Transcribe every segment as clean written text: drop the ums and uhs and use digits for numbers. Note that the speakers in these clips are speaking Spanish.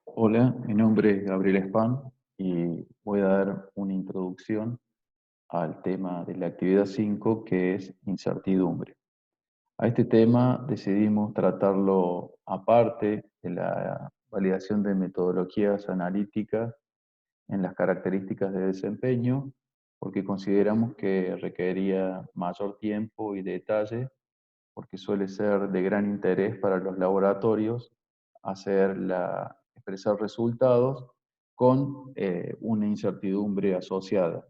Hola, mi nombre es Gabriel Spam y voy a dar una introducción al tema de la actividad 5 que es incertidumbre. A este tema decidimos tratarlo aparte de la validación de metodologías analíticas en las características de desempeño, porque consideramos que requería mayor tiempo y detalle, porque suele ser de gran interés para los laboratorios expresar resultados con una incertidumbre asociada.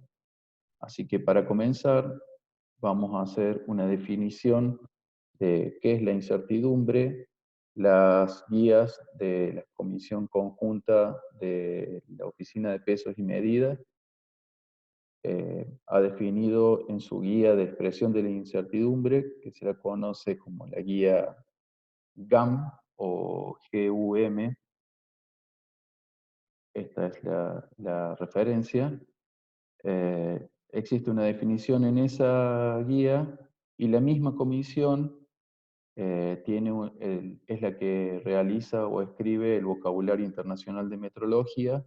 Así que para comenzar, vamos a hacer una definición de qué es la incertidumbre. Las guías de la Comisión Conjunta de la Oficina de Pesos y Medidas ha definido en su guía de expresión de la incertidumbre, que se la conoce como la guía GAM o GUM. Esta es la referencia. Existe una definición en esa guía y la misma comisión es la que realiza o escribe el vocabulario internacional de metrología,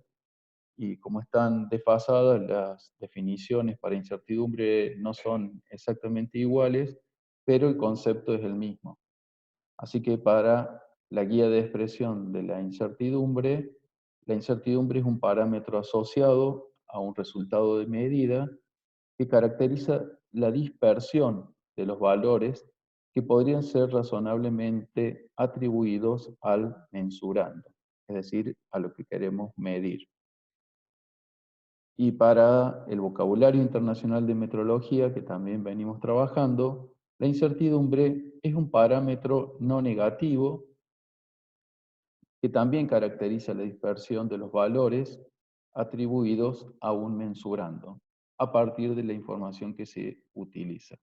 y como están desfasadas, las definiciones para incertidumbre no son exactamente iguales, pero el concepto es el mismo. Así que para la guía de expresión de la incertidumbre es un parámetro asociado a un resultado de medida que caracteriza la dispersión de los valores que podrían ser razonablemente atribuidos al mensurando, es decir, a lo que queremos medir. Y para el vocabulario internacional de metrología, que también venimos trabajando, la incertidumbre es un parámetro no negativo que también caracteriza la dispersión de los valores atribuidos a un mensurando, a partir de la información que se utiliza.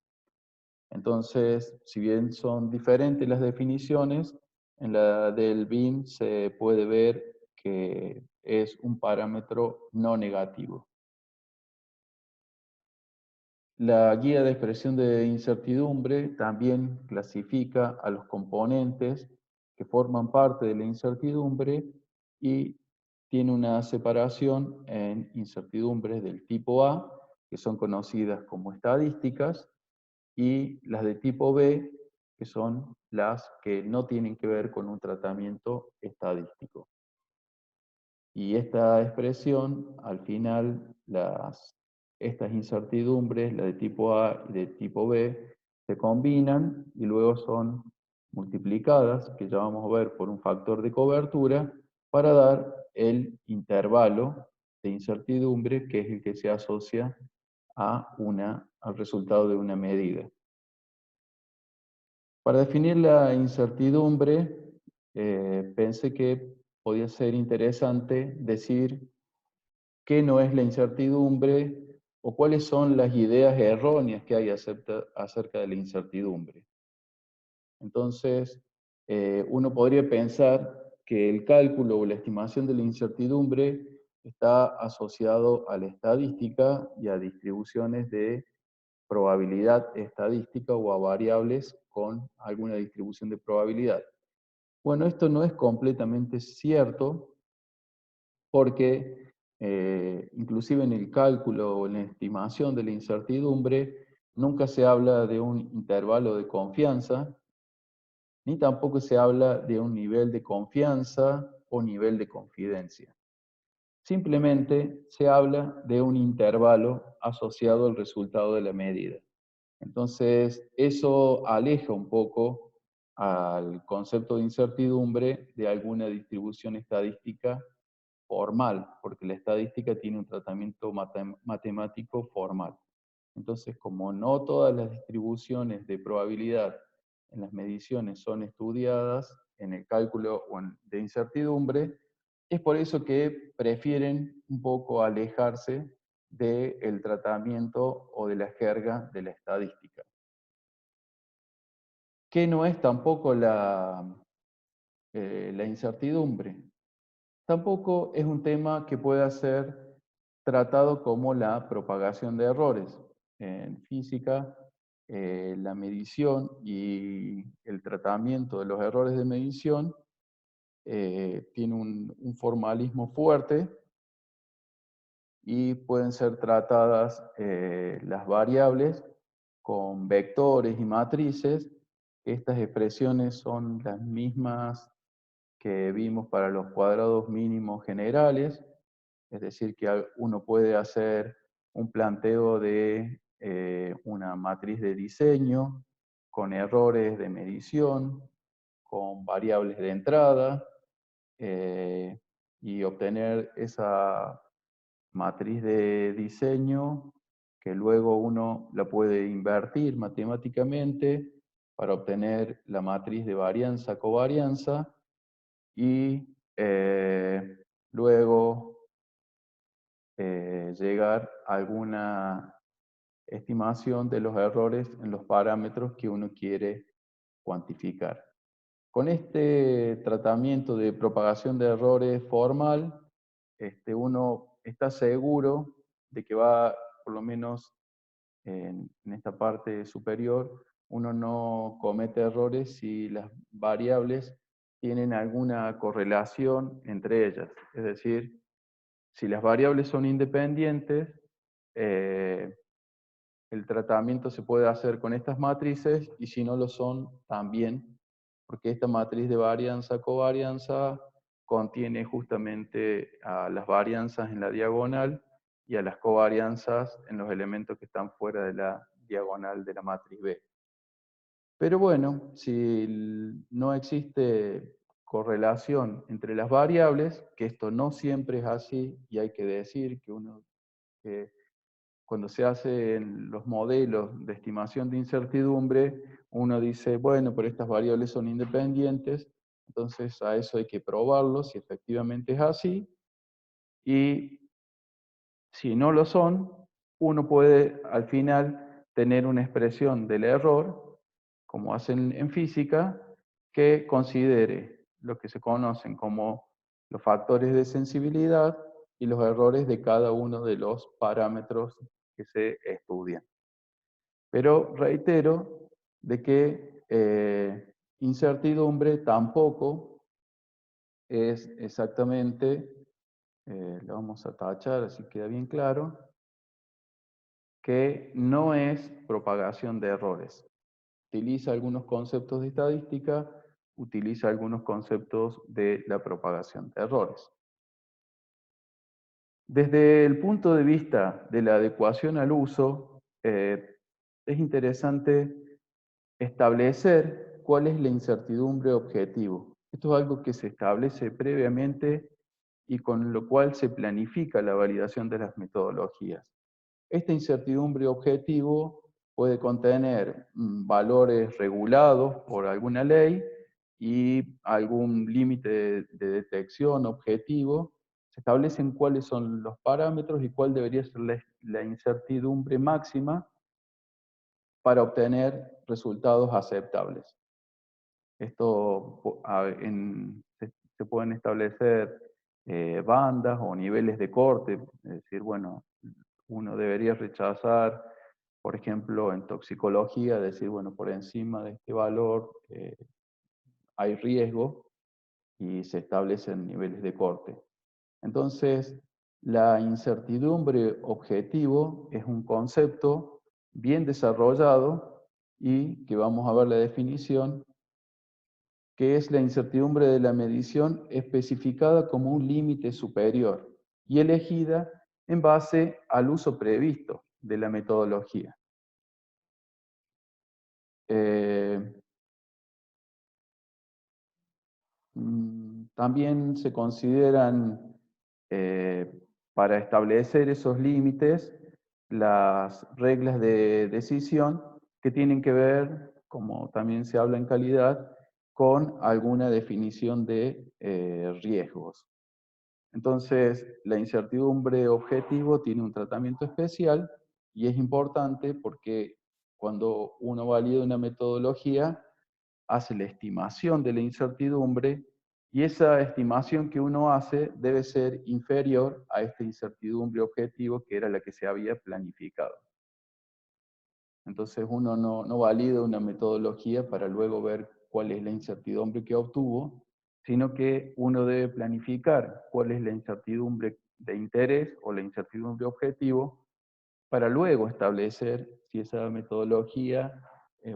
Entonces, si bien son diferentes las definiciones, en la del BIM se puede ver que es un parámetro no negativo. La guía de expresión de incertidumbre también clasifica a los componentes que forman parte de la incertidumbre y tiene una separación en incertidumbres del tipo A, que son conocidas como estadísticas, y las de tipo B, que son las que no tienen que ver con un tratamiento estadístico. Y esta expresión, al final, estas incertidumbres, la de tipo A y de tipo B, se combinan y luego son multiplicadas, que ya vamos a ver por un factor de cobertura, para dar el intervalo de incertidumbre, que es el que se asocia al resultado de una medida. Para definir la incertidumbre, pensé que podía ser interesante decir qué no es la incertidumbre o cuáles son las ideas erróneas que hay acerca de la incertidumbre. Entonces, uno podría pensar que el cálculo o la estimación de la incertidumbre está asociado a la estadística y a distribuciones de probabilidad estadística o a variables con alguna distribución de probabilidad. Bueno, esto no es completamente cierto, porque inclusive en el cálculo o en la estimación de la incertidumbre nunca se habla de un intervalo de confianza, ni tampoco se habla de un nivel de confianza o nivel de confidencia. Simplemente se habla de un intervalo asociado al resultado de la medida. Entonces, eso aleja un poco al concepto de incertidumbre de alguna distribución estadística formal, porque la estadística tiene un tratamiento matemático formal. Entonces, como no todas las distribuciones de probabilidad en las mediciones son estudiadas en el cálculo de incertidumbre, es por eso que prefieren un poco alejarse del tratamiento o de la jerga de la estadística. ¿Qué no es tampoco la incertidumbre? Tampoco es un tema que pueda ser tratado como la propagación de errores. En física, la medición y el tratamiento de los errores de medición tiene un formalismo fuerte y pueden ser tratadas las variables con vectores y matrices. Estas expresiones son las mismas que vimos para los cuadrados mínimos generales, es decir, que uno puede hacer un planteo de una matriz de diseño con errores de medición, con variables de entrada, y obtener esa matriz de diseño que luego uno la puede invertir matemáticamente para obtener la matriz de varianza-covarianza y luego llegar a alguna estimación de los errores en los parámetros que uno quiere cuantificar. Con este tratamiento de propagación de errores formal, uno está seguro de que va, por lo menos en esta parte superior, uno no comete errores si las variables tienen alguna correlación entre ellas. Es decir, si las variables son independientes, eh, el tratamiento se puede hacer con estas matrices y si no lo son, también, porque esta matriz de varianza-covarianza contiene justamente a las varianzas en la diagonal y a las covarianzas en los elementos que están fuera de la diagonal de la matriz B. Pero bueno, si no existe correlación entre las variables, que esto no siempre es así, y hay que decir que cuando se hacen los modelos de estimación de incertidumbre, uno dice, bueno, pero estas variables son independientes, entonces a eso hay que probarlo si efectivamente es así, y si no lo son, uno puede al final tener una expresión del error, como hacen en física, que considere lo que se conocen como los factores de sensibilidad y los errores de cada uno de los parámetros que se estudian. Pero reitero de que incertidumbre tampoco es exactamente, lo vamos a tachar así queda bien claro, que no es propagación de errores. Utiliza algunos conceptos de estadística, utiliza algunos conceptos de la propagación de errores. Desde el punto de vista de la adecuación al uso, es interesante establecer cuál es la incertidumbre objetivo. Esto es algo que se establece previamente y con lo cual se planifica la validación de las metodologías. Esta incertidumbre objetivo puede contener valores regulados por alguna ley y algún límite de detección objetivo. Se establecen cuáles son los parámetros y cuál debería ser la incertidumbre máxima para obtener resultados aceptables. Esto se pueden establecer bandas o niveles de corte, es decir, bueno, uno debería rechazar, por ejemplo, en toxicología, decir, bueno, por encima de este valor hay riesgo y se establecen niveles de corte. Entonces, la incertidumbre objetivo es un concepto bien desarrollado y que vamos a ver la definición, que es la incertidumbre de la medición especificada como un límite superior y elegida en base al uso previsto de la metodología. Eh, También se consideran, eh, para establecer esos límites, las reglas de decisión que tienen que ver, como también se habla en calidad, con alguna definición de riesgos. Entonces, la incertidumbre objetivo tiene un tratamiento especial y es importante porque cuando uno valida una metodología, hace la estimación de la incertidumbre y esa estimación que uno hace debe ser inferior a esta incertidumbre objetivo que era la que se había planificado. Entonces uno no valida una metodología para luego ver cuál es la incertidumbre que obtuvo, sino que uno debe planificar cuál es la incertidumbre de interés o la incertidumbre objetivo para luego establecer si esa metodología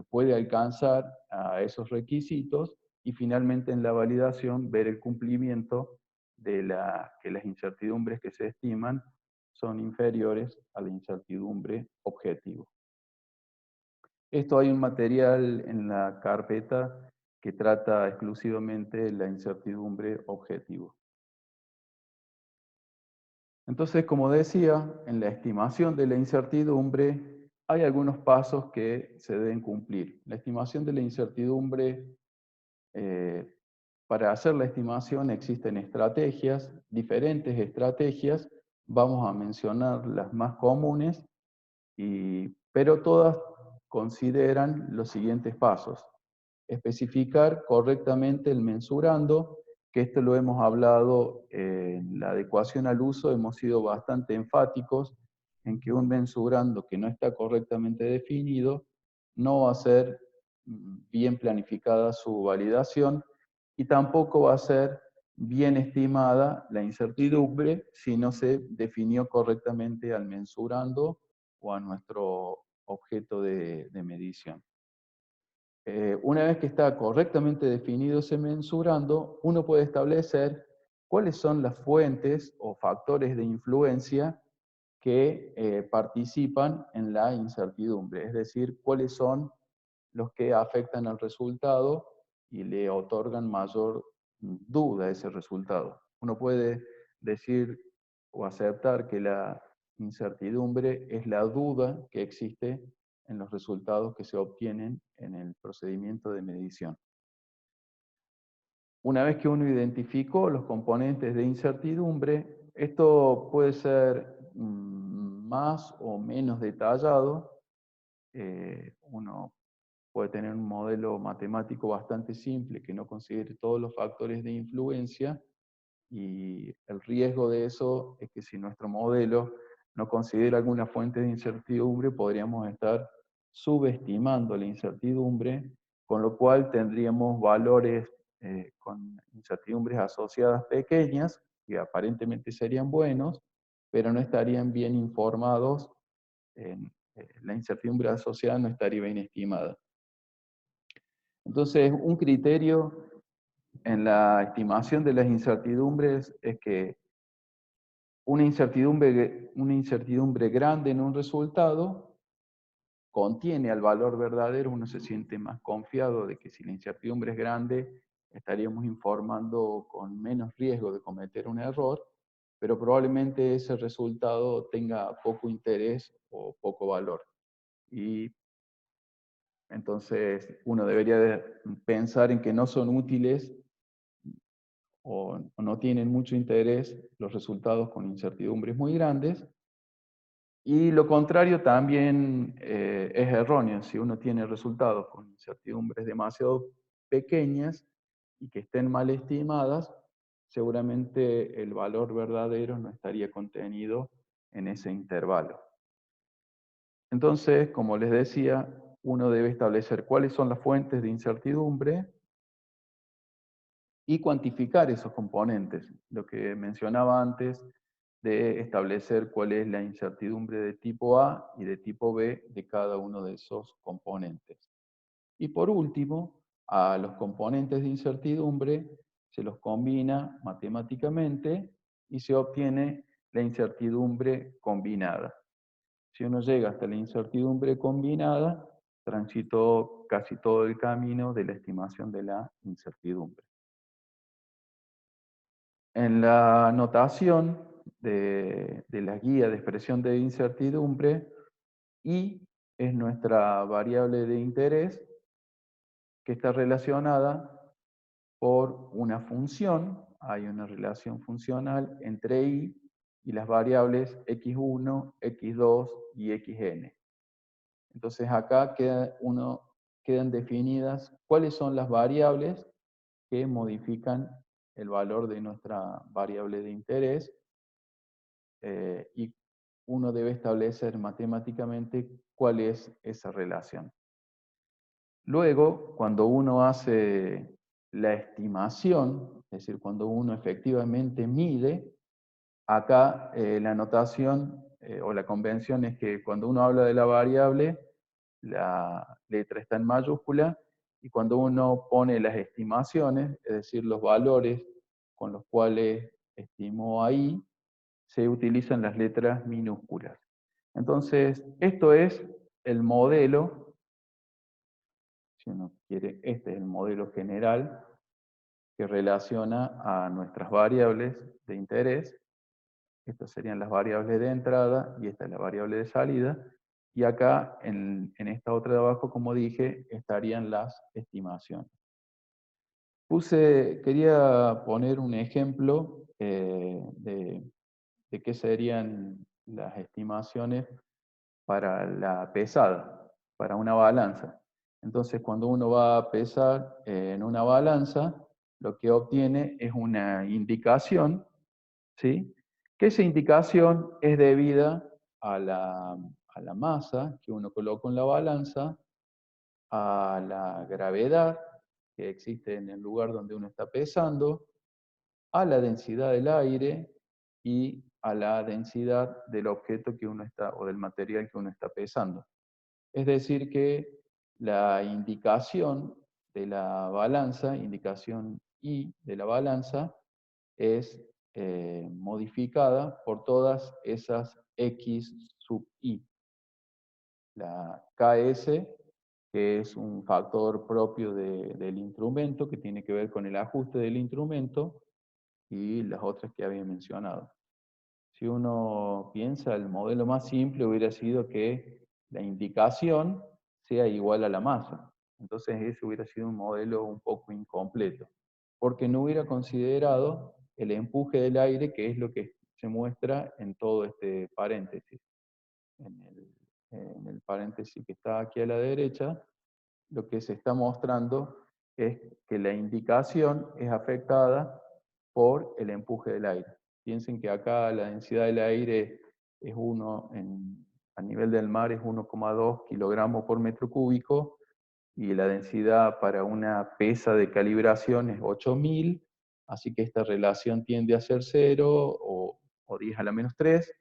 puede alcanzar a esos requisitos y finalmente en la validación ver el cumplimiento de que las incertidumbres que se estiman son inferiores a la incertidumbre objetivo. Esto hay un material en la carpeta que trata exclusivamente la incertidumbre objetivo. Entonces, como decía, en la estimación de la incertidumbre hay algunos pasos que se deben cumplir. La estimación de la incertidumbre, para hacer la estimación existen estrategias, diferentes estrategias. Vamos a mencionar las más comunes, pero todas consideran los siguientes pasos. Especificar correctamente el mensurando, que esto lo hemos hablado en la adecuación al uso, hemos sido bastante enfáticos en que un mensurando que no está correctamente definido no va a ser bien planificada su validación y tampoco va a ser bien estimada la incertidumbre si no se definió correctamente al mensurando o a nuestro objeto de medición. Una vez que está correctamente definido ese mensurando, uno puede establecer cuáles son las fuentes o factores de influencia que participan en la incertidumbre, es decir, cuáles son los que afectan al resultado y le otorgan mayor duda a ese resultado. Uno puede decir o aceptar que la incertidumbre es la duda que existe en los resultados que se obtienen en el procedimiento de medición. Una vez que uno identificó los componentes de incertidumbre, esto puede ser más o menos detallado. Uno puede tener un modelo matemático bastante simple que no considere todos los factores de influencia, y el riesgo de eso es que si nuestro modelo no considera alguna fuente de incertidumbre, podríamos estar subestimando la incertidumbre, con lo cual tendríamos valores con incertidumbres asociadas pequeñas, que aparentemente serían buenos, pero no estarían bien informados, la incertidumbre asociada no estaría bien estimada. Entonces, un criterio en la estimación de las incertidumbres es que una incertidumbre grande en un resultado contiene al valor verdadero, uno se siente más confiado de que si la incertidumbre es grande, estaríamos informando con menos riesgo de cometer un error, pero probablemente ese resultado tenga poco interés o poco valor. Y entonces uno debería pensar en que no son útiles o no tienen mucho interés los resultados con incertidumbres muy grandes. Y lo contrario también es erróneo. Si uno tiene resultados con incertidumbres demasiado pequeñas y que estén mal estimadas, seguramente el valor verdadero no estaría contenido en ese intervalo. Entonces, como les decía, uno debe establecer cuáles son las fuentes de incertidumbre y cuantificar esos componentes. Lo que mencionaba antes de establecer cuál es la incertidumbre de tipo A y de tipo B de cada uno de esos componentes. Y por último, a los componentes de incertidumbre se los combina matemáticamente y se obtiene la incertidumbre combinada. Si uno llega hasta la incertidumbre combinada, transitó casi todo el camino de la estimación de la incertidumbre. En la notación de la guía de expresión de incertidumbre, I es nuestra variable de interés que está relacionada por una función. Hay una relación funcional entre I y las variables x1, x2 y xn. Entonces acá quedan definidas cuáles son las variables que modifican el valor de nuestra variable de interés, y uno debe establecer matemáticamente cuál es esa relación. Luego, cuando uno hace la estimación Es decir, cuando uno efectivamente mide, acá la notación o la convención es que cuando uno habla de la variable, la letra está en mayúscula, y cuando uno pone las estimaciones, es decir, los valores con los cuales estimó ahí, se utilizan las letras minúsculas. Entonces, esto es el modelo, si uno quiere, este es el modelo general que relaciona a nuestras variables de interés. Estas serían las variables de entrada y esta es la variable de salida. Y acá, en esta otra de abajo, como dije, estarían las estimaciones. Quería poner un ejemplo de qué serían las estimaciones para la pesada, para una balanza. Entonces, cuando uno va a pesar en una balanza, lo que obtiene es una indicación, ¿sí? Que esa indicación es debida a la masa que uno colocó en la balanza, a la gravedad que existe en el lugar donde uno está pesando, a la densidad del aire y a la densidad del objeto que uno está, o del material que uno está pesando. Es decir, que la indicación de la balanza, indicación I de la balanza, es modificada por todas esas X sub I. La KS, que es un factor propio del instrumento, que tiene que ver con el ajuste del instrumento, y las otras que había mencionado. Si uno piensa, el modelo más simple hubiera sido que la indicación sea igual a la masa. Entonces ese hubiera sido un modelo un poco incompleto, porque no hubiera considerado el empuje del aire, que es lo que se muestra en todo este paréntesis. En el paréntesis que está aquí a la derecha, lo que se está mostrando es que la indicación es afectada por el empuje del aire. Piensen que acá la densidad del aire es a nivel del mar es 1,2 kilogramos por metro cúbico, y la densidad para una pesa de calibración es 8000, así que esta relación tiende a ser 0 o 10 a la menos 3,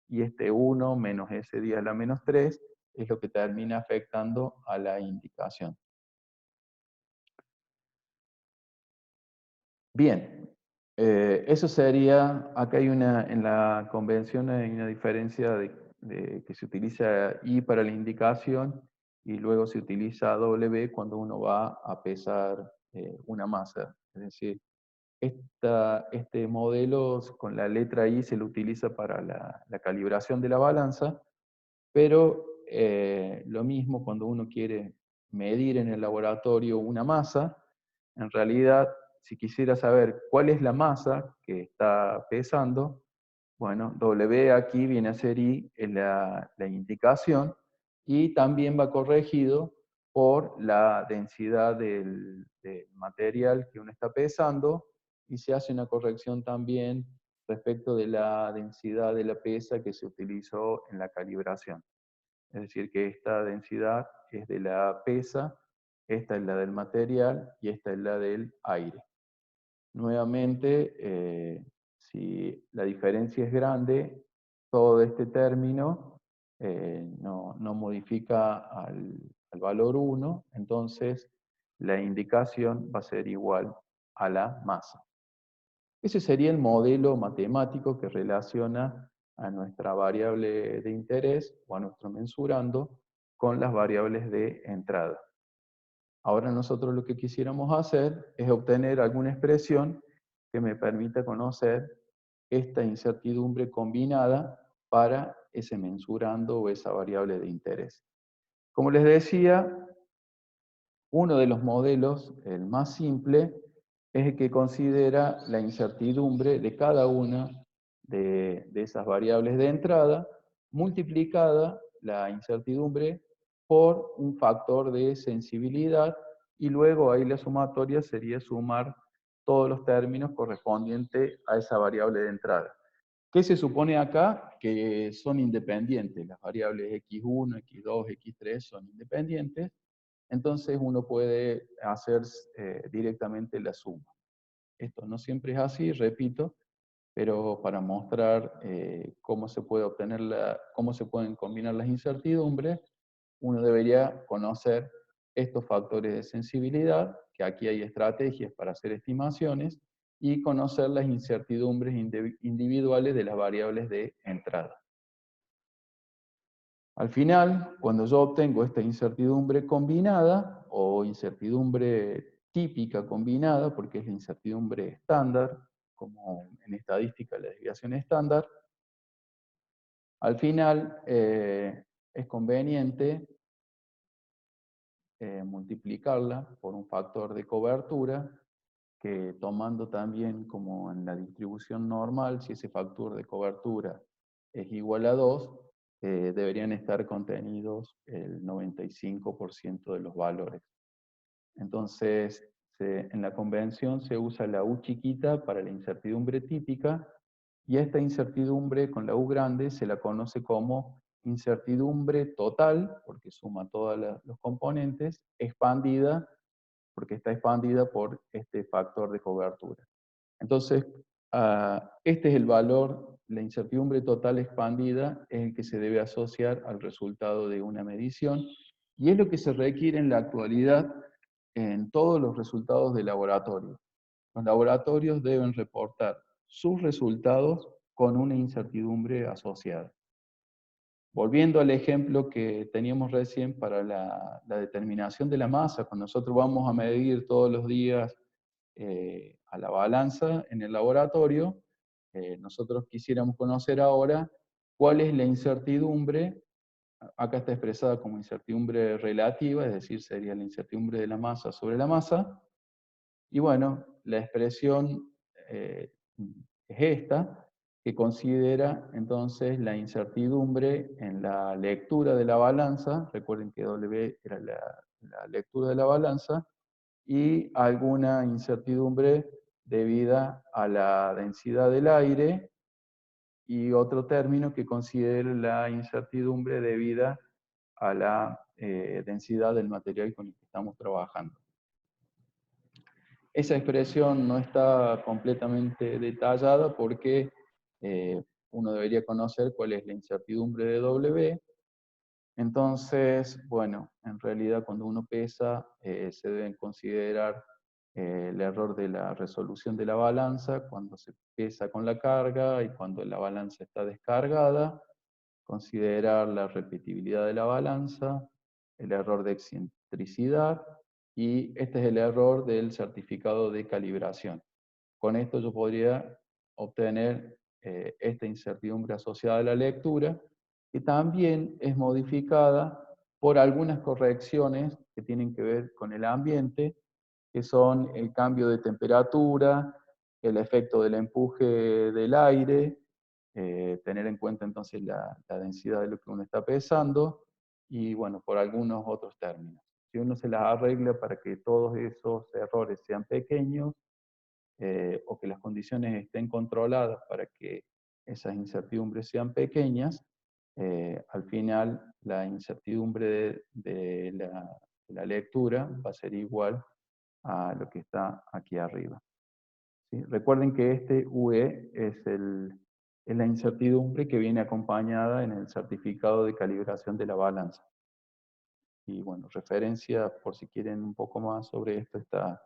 y este 1 menos ese 10 a la menos 3 es lo que termina afectando a la indicación. Bien, eso sería, acá hay en la convención hay una diferencia de que se utiliza I para la indicación y luego se utiliza W cuando uno va a pesar una masa. Es decir, este modelo con la letra I se lo utiliza para la calibración de la balanza, pero lo mismo cuando uno quiere medir en el laboratorio una masa, en realidad, si quisiera saber cuál es la masa que está pesando, bueno, W aquí viene a ser I, es la indicación, y también va corregido por la densidad del material que uno está pesando, y se hace una corrección también respecto de la densidad de la pesa que se utilizó en la calibración. Es decir, que esta densidad es de la pesa, esta es la del material y esta es la del aire. Nuevamente, si la diferencia es grande, todo este término no modifica al valor 1, entonces la indicación va a ser igual a la masa. Ese sería el modelo matemático que relaciona a nuestra variable de interés o a nuestro mensurando con las variables de entrada. Ahora nosotros lo que quisiéramos hacer es obtener alguna expresión que me permita conocer esta incertidumbre combinada para ese mensurando o esa variable de interés. Como les decía, uno de los modelos, el más simple, es el que considera la incertidumbre de cada una de esas variables de entrada, multiplicada la incertidumbre por un factor de sensibilidad, y luego ahí la sumatoria sería sumar todos los términos correspondientes a esa variable de entrada. ¿Qué se supone acá? Que son independientes. Las variables x1, x2, x3 son independientes. Entonces uno puede hacer directamente la suma. Esto no siempre es así, repito, pero para mostrar cómo se puede obtener cómo se pueden combinar las incertidumbres, uno debería conocer estos factores de sensibilidad, que aquí hay estrategias para hacer estimaciones, y conocer las incertidumbres individuales de las variables de entrada. Al final, cuando yo obtengo esta incertidumbre combinada, o incertidumbre típica combinada, porque es la incertidumbre estándar, como en estadística la desviación estándar, al final es conveniente multiplicarla por un factor de cobertura, que tomando también como en la distribución normal, si ese factor de cobertura es igual a 2, deberían estar contenidos el 95% de los valores. Entonces, en la convención se usa la U chiquita para la incertidumbre típica, y esta incertidumbre con la U grande se la conoce como incertidumbre total, porque suma todos los componentes, expandida, porque está expandida por este factor de cobertura. Entonces, este es el valor, la incertidumbre total expandida es el que se debe asociar al resultado de una medición, y es lo que se requiere en la actualidad en todos los resultados de laboratorio. Los laboratorios deben reportar sus resultados con una incertidumbre asociada. Volviendo al ejemplo que teníamos recién para la determinación de la masa, cuando nosotros vamos a medir todos los días a la balanza en el laboratorio, nosotros quisiéramos conocer ahora cuál es la incertidumbre. Acá está expresada como incertidumbre relativa, es decir, sería la incertidumbre de la masa sobre la masa. Y bueno, la expresión es esta, que considera entonces la incertidumbre en la lectura de la balanza. Recuerden que W era la lectura de la balanza, y alguna incertidumbre debida a la densidad del aire, y otro término que considere la incertidumbre debida a la densidad del material con el que estamos trabajando. Esa expresión no está completamente detallada porque uno debería conocer cuál es la incertidumbre de W. Entonces, bueno, en realidad cuando uno pesa se deben considerar el error de la resolución de la balanza cuando se pesa con la carga y cuando la balanza está descargada, considerar la repetibilidad de la balanza, el error de excentricidad, y este es el error del certificado de calibración. Con esto yo podría obtener esta incertidumbre asociada a la lectura, que también es modificada por algunas correcciones que tienen que ver con el ambiente, que son el cambio de temperatura, el efecto del empuje del aire, tener en cuenta entonces la densidad de lo que uno está pesando, y bueno, por algunos otros términos. Si uno se las arregla para que todos esos errores sean pequeños, o que las condiciones estén controladas para que esas incertidumbres sean pequeñas, al final la incertidumbre de la lectura va a ser igual a lo que está aquí arriba. ¿Sí? Recuerden que este UE es la incertidumbre que viene acompañada en el certificado de calibración de la balanza. Y bueno, referencia, por si quieren un poco más sobre esto, está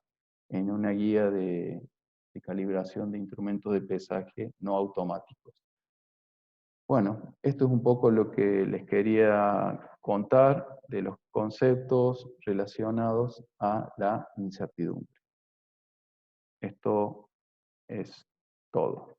en una guía de calibración de instrumentos de pesaje no automáticos. Bueno, esto es un poco lo que les quería contar de los conceptos relacionados a la incertidumbre. Esto es todo.